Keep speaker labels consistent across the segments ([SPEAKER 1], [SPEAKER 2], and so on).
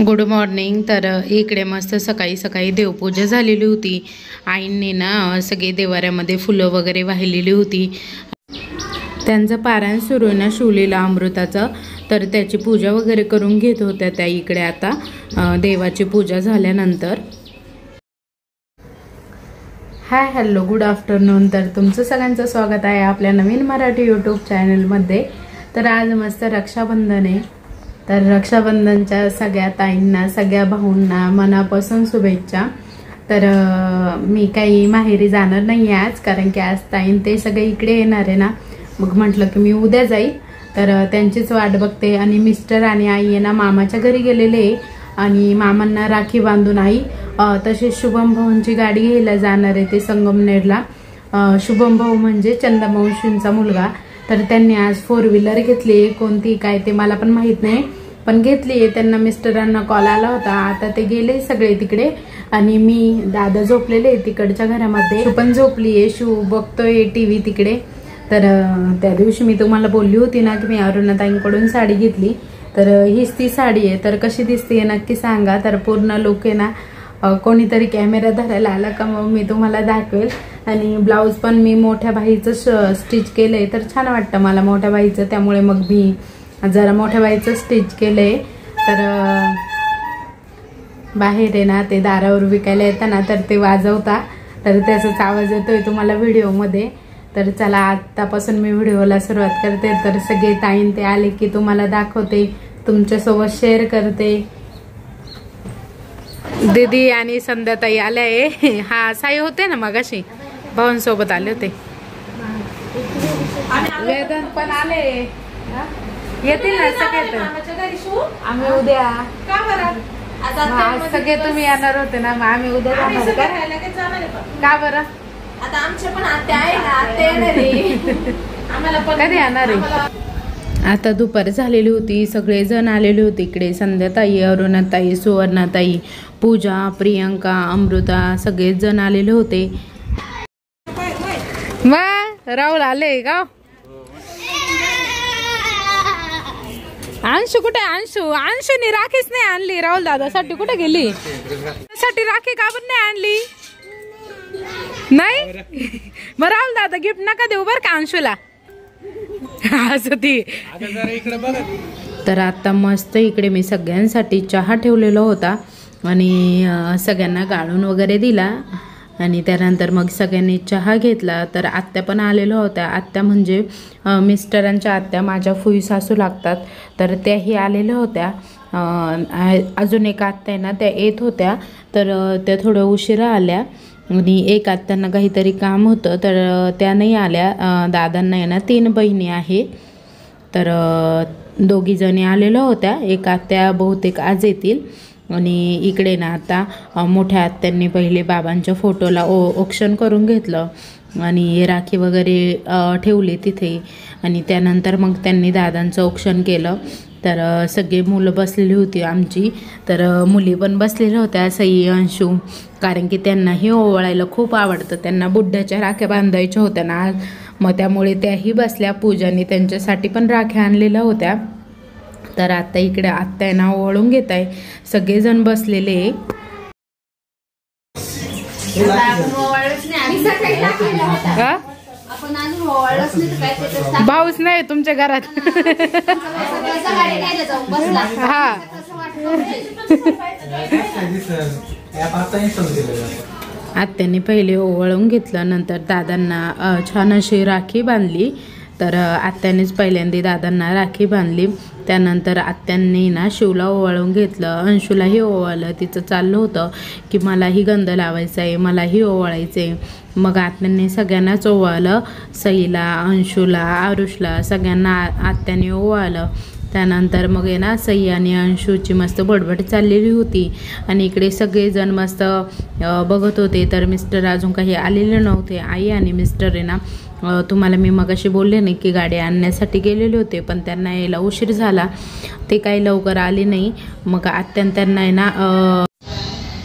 [SPEAKER 1] Good morning. तर इकडे मस्त सकाळी सकाळी देवपूजा झालेली होती। आईंनी ना सगळे देवाऱ्यामध्ये फुलं वगैरे वाहिलेली होती। त्यांचं पारायण सुरू आहे ना शिवलीला अमृताचं, तर त्याची पूजा वगैरे करून घेत होत्या त्या इकडे आता देवाची पूजा झाल्यानंतर। Hi hello good afternoon. तर तुमचं सगळ्यांचं स्वागत आहे आपल्या नवीन मराठी यूट्यूब चॅनलमध्ये। तर आज मस्त रक्षाबंधन आहे, तर रक्षाबंधनच्या सगळ्या ताईंना सगळ्या भाऊंना मनापासून शुभेच्छा। तर मी काही माहेरी जाणार नाही आज, कारण की आज ताईन ते सगळे इकडे येणार आहे ना, मग म्हटलं की मी उद्या जाईल। तर त्यांचीच वाट बघते। आणि मिस्टर आणि आई आहे ना मामाच्या घरी गेलेले आणि मामांना राखी बांधून आई तसेच शुभम भाऊंची गाडी घ्यायला जाणार आहे ते संगमनेरला। शुभम भाऊ म्हणजे चंदामावशींचा मुलगा। तर त्यांनी आज 4 व्हीलर घेतली, कोणती काय ते मला पण माहित नाही, पण घेतली। त्यांना मिस्टरांना कॉल आला होता, आता ते गेले सगळे तिकडे आणि मी दादा झोपलेले तिकडच्या घरामध्ये, शिव पण झोपलीये, शिव बघतोय टीव्ही तिकडे। तर त्या दिवशी मी तुम्हाला बोलली होती ना की मी अरुणाताईंकडून साडी घेतली, तर हीच ती साडी आहे। तर कशी दिसते नक्की सांगा। तर पूर्ण लुक आहे ना कोणीतरी कॅमेरा धरायला आला का मग मी तुम्हाला दाखवेल। आणि ब्लाऊज पण मी मोठ्या बाईचं स्टिच केलंय, तर छान वाटतं मला मोठ्या बाईचं, त्यामुळे मग मी जरा मोठ्या बाईचं स्टिच केलंय। तर बाहेर आहे ना ते दारावर विकायला येताना तर ते वाजवता, तर त्याचाच आवाज येतोय तुम्हाला व्हिडिओमध्ये। तर चला आतापासून मी व्हिडिओला सुरुवात करते। तर सगळे ताईन ते आले की तुम्हाला दाखवते, तुमच्यासोबत शेअर करते। दीदी आणि संध्याताई आल्या हा साई होते ना मगाशी, भावांसोबत आले होते। वेदन पण आले, येतील ना सगळे। आम्ही उद्या सगळे तुम्ही येणार होते ना, मग आम्ही उद्या जाणार का बरं?
[SPEAKER 2] आता आमच्या पण आत्या आहे ना, आत्या येणार आहे, आम्हाला पण
[SPEAKER 1] कधी येणार आहे? आता दुपार झालेली होती, सगळे जण आलेले होते इकडे, संध्याताई, अरुणाताई, सुवर्णाताई, पूजा, प्रियंका, अमृता, सगळेच जण आलेले होते। मग राहुल आले का? अंशू कुठे? अंशूने राखीच नाही आणली, राहुल दादासाठी कुठे गेली? साठी राखी का पण नाही आणली? नाही मग राहुल दादा गिफ्ट नका देऊ बर का अंशूला, असं ती। तर आता मस्त इकडे मी सगळ्यांसाठी चहा ठेवलेला होता आणि सगळ्यांना गाळून वगैरे दिला आणि त्यानंतर मग सगळ्यांनी चहा घेतला। तर आत्या पण आलेल्या होत्या, आत्या म्हणजे मिस्टरांच्या आत्या, माझ्या फुई सासू लागतात, तर त्याही आलेल्या होत्या। अजून एक आत्या आहे ना त्या येत होत्या, तर त्या थोड्या उशिरा आल्या आणि एक आत्यांना काहीतरी काम होतं तर त्या नाही आल्या। दादांना आहे ना 3 बहिणी आहे, तर दोघी जणी आलेल्या होत्या। एक आत्या बहुतेक आज येतील। आणि इकडे ना आता मोठ्या आत्यांनी पहिले बाबांच्या फोटोला औक्षण करून घेतलं आणि राखी वगैरे ठेवली तिथे, आणि त्यानंतर मग त्यांनी दादांचं औक्षण केलं। तर सगळे मुलं बसलेली होती आमची, तर मुली पण बसलेल्या होत्या, सई, अंशू, कारण की त्यांनाही ओवाळायला खूप आवडतं, त्यांना बुड्ढ्याच्या राख्या बांधायच्या होत्या ना, मग त्यामुळे त्याही बसल्या। पूजाने त्यांच्यासाठी पण राख्या आणलेल्या होत्या। तर आता इकडे आत्या ना ओवाळून घेत आहे, सगळेजण बसलेले। भाऊच नाही तुमच्या घरात? हा आत्याने पहिले ओवाळून घेतलं, नंतर दादांना छान अशी राखी बांधली। तर आत्यानेच पहिल्यांदा दादांना राखी बांधली, त्यानंतर आत्यांनी ना शिवला ओवाळून घेतलं, अंशूलाही ओवाळलं। तिचं चाललं होतं की मलाही गंध लावायचं आहे, मलाही ओवाळायचं आहे। मग आत्यांनी सगळ्यांनाच ओवाळलं, सईला, अंशूला, आरुषला, सगळ्यांना आत्याने ओवाळलं। त्यानंतर मग आहे ना सई आणि अंशूची मस्त बडबड चाललेली होती आणि इकडे सगळेजण मस्त बघत होते। तर मिस्टर अजून काही आलेले नव्हते। आई आणि मिस्टर आहे ना, तुम्हाला मी मगाशी बोलले नाही की गाडी आणण्यासाठी गेलेले होते, पण त्यांना यायला उशीर झाला, ते काही लवकर आले नाही। मग आत्यान त्यांना आहे ना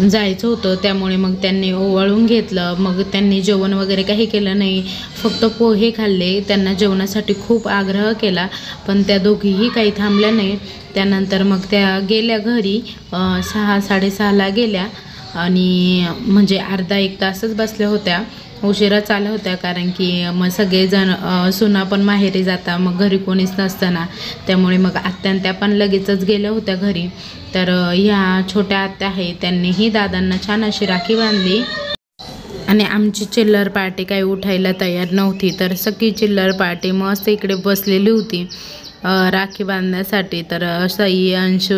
[SPEAKER 1] जायचं होतं, त्यामुळे मग त्यांनी ओवाळून घेतलं. मग त्यांनी जेवण वगैरे काही केलं नाही, फक्त पोहे खाल्ले. त्यांना जेवणासाठी खूप आग्रह केला, पण त्या दोघीही काही थांबल्या नाही. त्यानंतर मग त्या गेल्या घरी. 6-6:30ला गेल्या आणि म्हणजे अर्धा एक तासच बसल्या होत्या. उशिरा चालल्या होत्या, कारण की मग सगळेजण सुना पण माहेरी जाता, मग घरी कोणीच नसताना. त्यामुळे मग आत्यान त्या पण लगेचच गेल्या होत्या घरी. तर ह्या छोट्या आत्या आहे, त्यांनीही दादांना छान अशी राखी बांधली. आणि आमची चिल्लर पार्टी काही उठायला तयार नव्हती, तर सगळी चिल्लर पार्टी मस्त इकडे बसलेली होती राखी बांधण्यासाठी. तर सई, अंशू,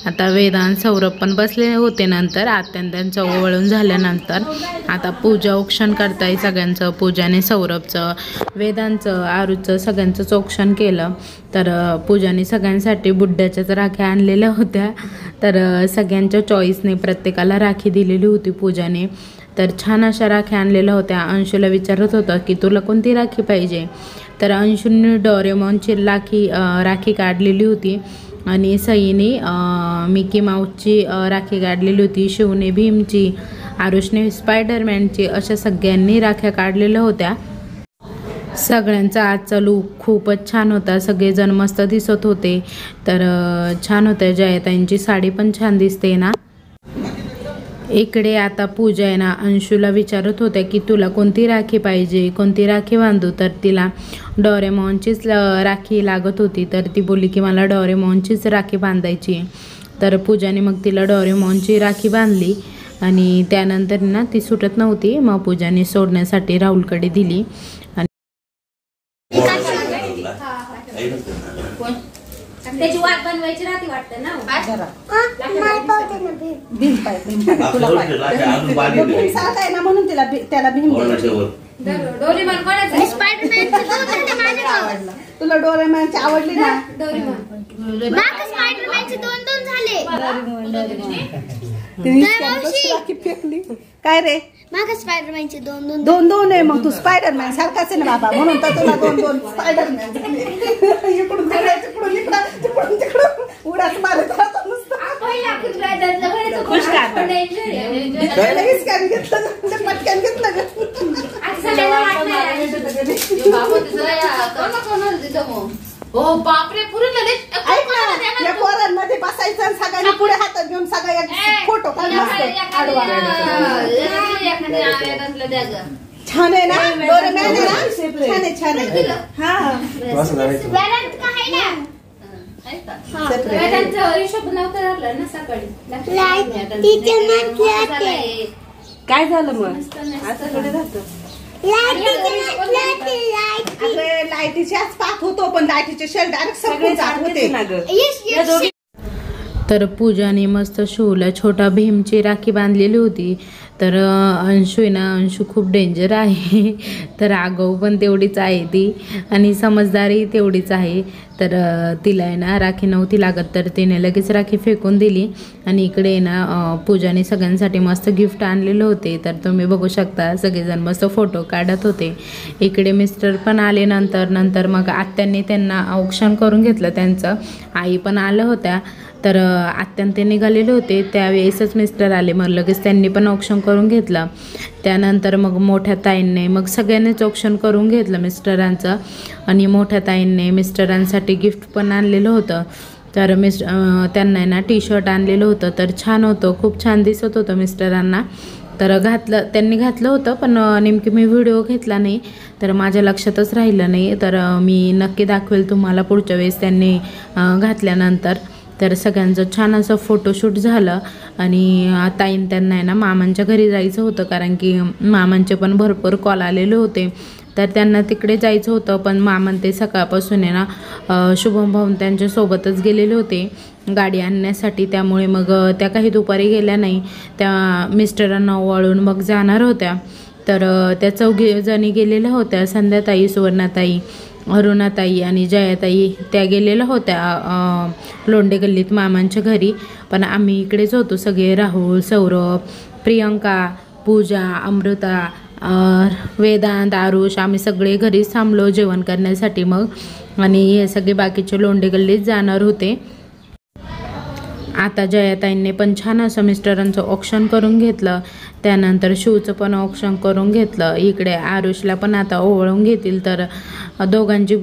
[SPEAKER 1] आता वेदांत, सौरभ पण बसले होते. नंतर आत्यान त्यांचं ओवाळून झाल्यानंतर आता पूजा औक्षण करताय सगळ्यांचं. पूजाने सौरभचं, वेदांचं, आरूचं सगळ्यांचंच औक्षण केलं. तर पूजाने सगळ्यांसाठी बुड्ड्याच्याच राख्या आणलेल्या होत्या. तर सगळ्यांच्या चॉईसने प्रत्येकाला राखी दिलेली होती पूजाने. तर छान अशा राख्या आणलेल्या होत्या. अंशूला विचारत होता की तुला कोणती राखी पाहिजे, तर अंशूने डोरेमॉनची राखी काढलेली होती आणि सईने मिकी माऊसची राखी काढलेली होती, शिवने भीमची, आरुषने स्पायडरमॅनची. अशा सगळ्यांनी राख्या काढलेल्या होत्या. सगळ्यांचा आजचा लूक खूपच छान होता, सगळेजण मस्त दिसत होते. तर छान होत्या. जयाताईंची साडी पण छान दिसते ना. इकडे आता पूजा आहे ना, अंशूला विचारत होत्या की तुला कोणती राखी पाहिजे, कोणती राखी बांधू. तर तिला डोरेमॉनचीच राखी लागत होती. तर ती बोलली की मला डोरेमॉनचीच राखी बांधायची. तर पूजाने मग तिला डोरेमॉनची राखी बांधली आणि त्यानंतर ना ती सुटत नव्हती. मग पूजाने सोडण्यासाठी राहुलकडे दिली.
[SPEAKER 2] त्याची वाट बनवायची राहती वाटतं ना.
[SPEAKER 3] म्हणून त्याला भीम
[SPEAKER 2] डोरेमॉन कोणाचा? स्पायडरमॅनची
[SPEAKER 3] तुला डोरेमॉनची आवडली ना?
[SPEAKER 2] स्पायडरमॅनचे 2 झाले.
[SPEAKER 3] फेकली काय रे?
[SPEAKER 2] मागा स्पायडरमॅनचे 2
[SPEAKER 3] 2 आहे. मग तू स्पायडरमॅन सारखाच आहे ना बाबा, म्हणून तर तुला 2 स्पायडरमॅन झाले. इकडून तिकडून तिकडून तिकडून उड्यात मारत राहतो नुसतं. पटक्यान घेतलं
[SPEAKER 2] हो बापरे,
[SPEAKER 3] या पोरांमध्ये बसायचं आणि सगळ्यांनी पुढे हातात घेऊन सगळ्या फोटो छान आहे ना. डोरेमॉन आहे ना, छान आहे. हा काय झालं मग? लाईटीच्याच पाहत होतो, पण लाईटीचे शेल डायरेक्ट सगळे जात होते.
[SPEAKER 1] तर पूजाने मस्त शिवला छोटा भीमची राखी बांधलेली होती. तर अंशू आहे ना, अंशू खूप डेंजर आहे. तर आगाऊ पण तेवढीच आहे ती आणि समजदारी तेवढीच आहे. तर तिला आहे ना राखी नव्हती लागत, तर तिने लगेच राखी फेकून दिली. आणि इकडे ना पूजाने सगळ्यांसाठी मस्त गिफ्ट आणलेले होते. तर तुम्ही बघू शकता सगळेजण मस्त फोटो काढत होते. इकडे मिस्टर पण आले. नंतर मग आत्यांनी त्यांना औक्षण करून घेतलं त्यांचं. आई पण आल्या होत्या. तर आत्यान ते निघालेले होते, त्यावेळेसच मिस्टर आले. मग लगेच त्यांनी पण औक्षण करून घेतलं. त्यानंतर मग मोठ्या ताईंने मग सगळ्यांनीच औक्षण करून घेतलं मिस्टरांचं. आणि मोठ्या ताईंने मिस्टरांसाठी गिफ्ट पण आणलेलं होतं. तर त्यांना ना टी-शर्ट आणलेलं होतं. तर छान होतं, खूप छान दिसत होतं मिस्टरांना. तर त्यांनी घातलं होतं, पण नेमकी मी व्हिडिओ घेतला नाही, तर माझ्या लक्षातच राहिलं नाही. तर मी नक्की दाखवेल तुम्हाला पुढच्या वेळेस त्यांनी घातल्यानंतर. तर सगळ्यांचं छान असं फोटोशूट झालं. आणि ताईन त्यांना आहे ना मामांच्या घरी जायचं होतं, कारण की मामांचे पण भरपूर कॉल आलेले होते. तर त्यांना तिकडे जायचं होतं, पण मामन ते सकाळपासून आहे ना शुभम भाऊन त्यांच्यासोबतच गेलेले होते गाडी आणण्यासाठी. त्यामुळे मग त्या काही दुपारी गेल्या नाही, त्या मिस्टरांना ओवाळून मग जाणार होत्या. तर त्या 4 जणी गेलेल्या होत्या. संध्याताई, सुवर्णाताई, अरुणाताई आणि जयाताई त्या गेलेल्या होत्या लोंढे गल्लीत मामांच्या घरी. पण आम्ही इकडेच होतो सगळे, राहुल, सौरभ, प्रियंका, पूजा, अमृता, वेदांत, आरुष. आम्ही सगळे घरीच थांबलो जेवण करण्यासाठी. मग आणि हे सगळे बाकीचे लोंढे गल्लीत जाणार होते. आता जयाताईंनी पण छान असं मिस्टरांचं ऑप्शन करून घेतलं, त्यानंतर शिवचं पण ऑप्शन करून घेतलं. इकडे आरुषला पण आता ओवळून घेतील. तर दोघांची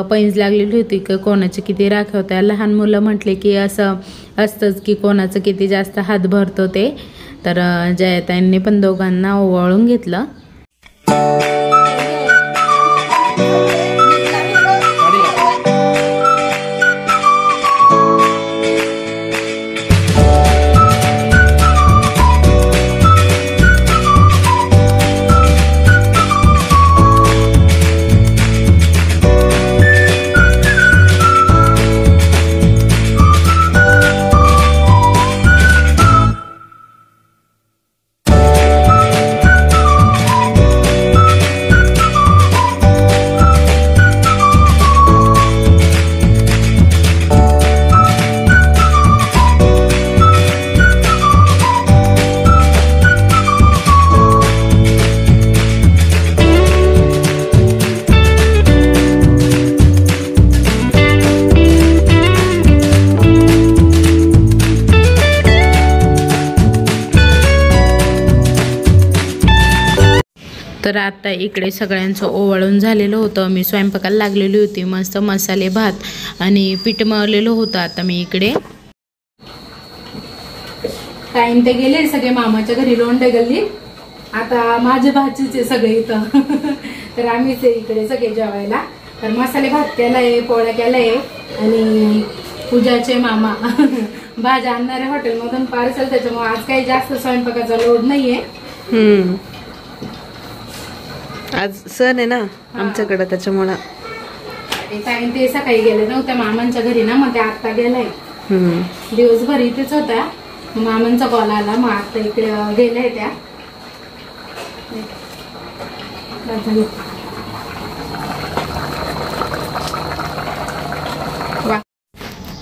[SPEAKER 1] पैंज लागलेली होती की कोणाचे किती राखवत्या. लहान मुलं म्हटले की असं असतंच की कोणाचं किती जास्त हात भरतो ते. तर जयाताईंनी पण दोघांना ओवाळून घेतलं. तर आता इकडे सगळ्यांचं ओवाळून झालेलं होतं. मी स्वयंपाकाला लागलेली होती. मस्त मसाले भात आणि पीठ मळलेलं होतं. आता मी इकडे टाइम ते गेले सगळे मामाच्या घरी लोंढे गल्ली. आता माझे भाचीचे सगळे इथं तर आम्हीच इकडे सगळे जेवायला. तर मसाले भात केलाय, पोळ्या केलाय आणि पूजाचे मामा भाज्या आणणारे हॉटेलमधून पार्सल, त्याच्यामुळे आज काही जास्त स्वयंपाकाचा लोड नाहीये.
[SPEAKER 4] आज सण आहे ना आमच्याकडे, त्याच्यामुळे
[SPEAKER 1] टाइम ते सकाळी गेले नव्हत्या मामांच्या घरी ना, मग ते आता गेलाय. दिवसभर इथेच होत्या. मामांचा कॉल आला, मग आता इकडे गेलाय त्या.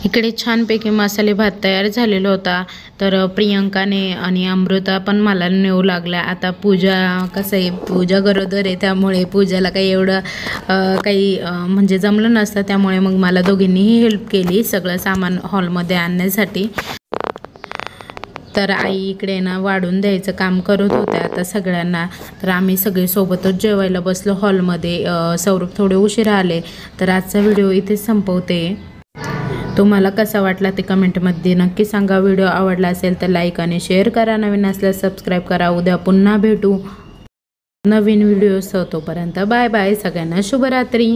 [SPEAKER 1] इकडे छानपैकी मसाले भात तयार झालेला होता. तर प्रियंकाने आणि अमृता पण मला नेऊ लागल्या. आता पूजा कसं आहे, पूजा गरोदर आहे, त्यामुळे पूजाला काही एवढं काही म्हणजे जमलं नसतं. त्यामुळे मग मला दोघींनीही हेल्प केली सगळं सामान हॉलमध्ये आणण्यासाठी. तर आई इकडे ना वाढून द्यायचं काम करत होत्या आता सगळ्यांना. तर आम्ही सगळे सोबतच जेवायला बसलो हॉलमध्ये. सौरभ थोडे उशिरा आले. तर आजचा व्हिडिओ इथेच संपवते. तुम्हाला कसा वाटला ते कमेंटमध्ये नक्की सांगा. व्हिडिओ आवडला असेल तर लाईक आणि शेअर करा. नवीन असल्यास सबस्क्राईब करा. उद्या पुन्हा भेटू नवीन व्हिडिओ. तोपर्यंत बाय बाय. सगळ्यांना शुभरात्री.